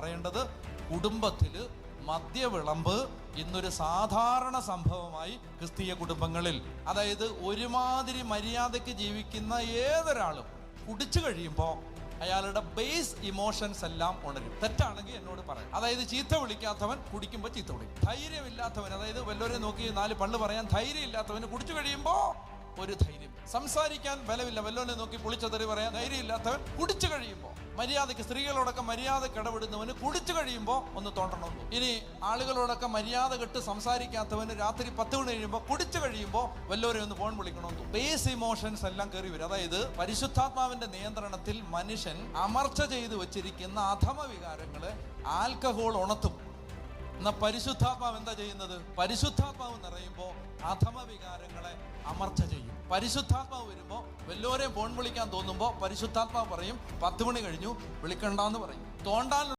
പറയേണ്ടത്, കുടുംബത്തിൽ മദ്യവിളമ്പ് ഇന്നൊരു സാധാരണ സംഭവമായി ക്രിസ്തീയ കുടുംബങ്ങളിൽ. അതായത് ഒരുമാതിരി മര്യാദയ്ക്ക് ജീവിക്കുന്ന ഏതൊരാളും കുടിച്ചു കഴിയുമ്പോൾ അയാളുടെ ബേസ് ഇമോഷൻസ് എല്ലാം ഉണരും. തെറ്റാണെങ്കിൽ എന്നോട് പറയാം. അതായത് ചീത്ത വിളിക്കാത്തവൻ കുടിക്കുമ്പോൾ ചീത്ത വിളിക്കും. ധൈര്യമില്ലാത്തവൻ, അതായത് വല്ലവരെ നോക്കി 4 പള്ളു പറയാൻ ധൈര്യമില്ലാത്തവന് കുടിച്ചു കഴിയുമ്പോൾ ഒരു ധൈര്യം. സംസാരിക്കാൻ ബലമില്ല, വല്ലവനെ നോക്കി പൊളിച്ചതെറി പറയാൻ ധൈര്യമില്ലാത്തവൻ കുടിച്ചു കഴിയുമ്പോൾ, മര്യാദയ്ക്ക് സ്ത്രീകളോടൊക്കെ മര്യാദയ്ക്ക് ഇടപെടുന്നവന് കുടിച്ചു കഴിയുമ്പോൾ ഒന്ന് തോണ്ടണമെന്നു. ഇനി ആളുകളോടൊക്കെ മര്യാദ കെട്ട് സംസാരിക്കാത്തവന് രാത്രി 10 മണി കഴിയുമ്പോൾ, കുടിച്ചു കഴിയുമ്പോൾ വല്ലവരെ ഒന്ന് ഫോൺ വിളിക്കണമെന്നു. ബേസ് ഇമോഷൻസ് എല്ലാം കയറി വരും. അതായത് പരിശുദ്ധാത്മാവിന്റെ നിയന്ത്രണത്തിൽ മനുഷ്യൻ അമർച്ച ചെയ്തു വച്ചിരിക്കുന്ന അധമ വികാരങ്ങള് ആൽക്കഹോൾ ഉണർത്തും. എന്നാൽ പരിശുദ്ധാത്മാവ് എന്താ ചെയ്യുന്നത്? പരിശുദ്ധാത്മാവ് നിറയുമ്പോൾ അധമ വികാരങ്ങളെ അമർച്ച ചെയ്യും. പരിശുദ്ധാത്മാവ് വരുമ്പോൾ വല്ലവരെയും ഫോൺ വിളിക്കാൻ തോന്നുമ്പോൾ പരിശുദ്ധാത്മാവ് പറയും 10 മണി കഴിഞ്ഞു, വിളിക്കണ്ടെന്ന് പറയും. തോണ്ടാൻ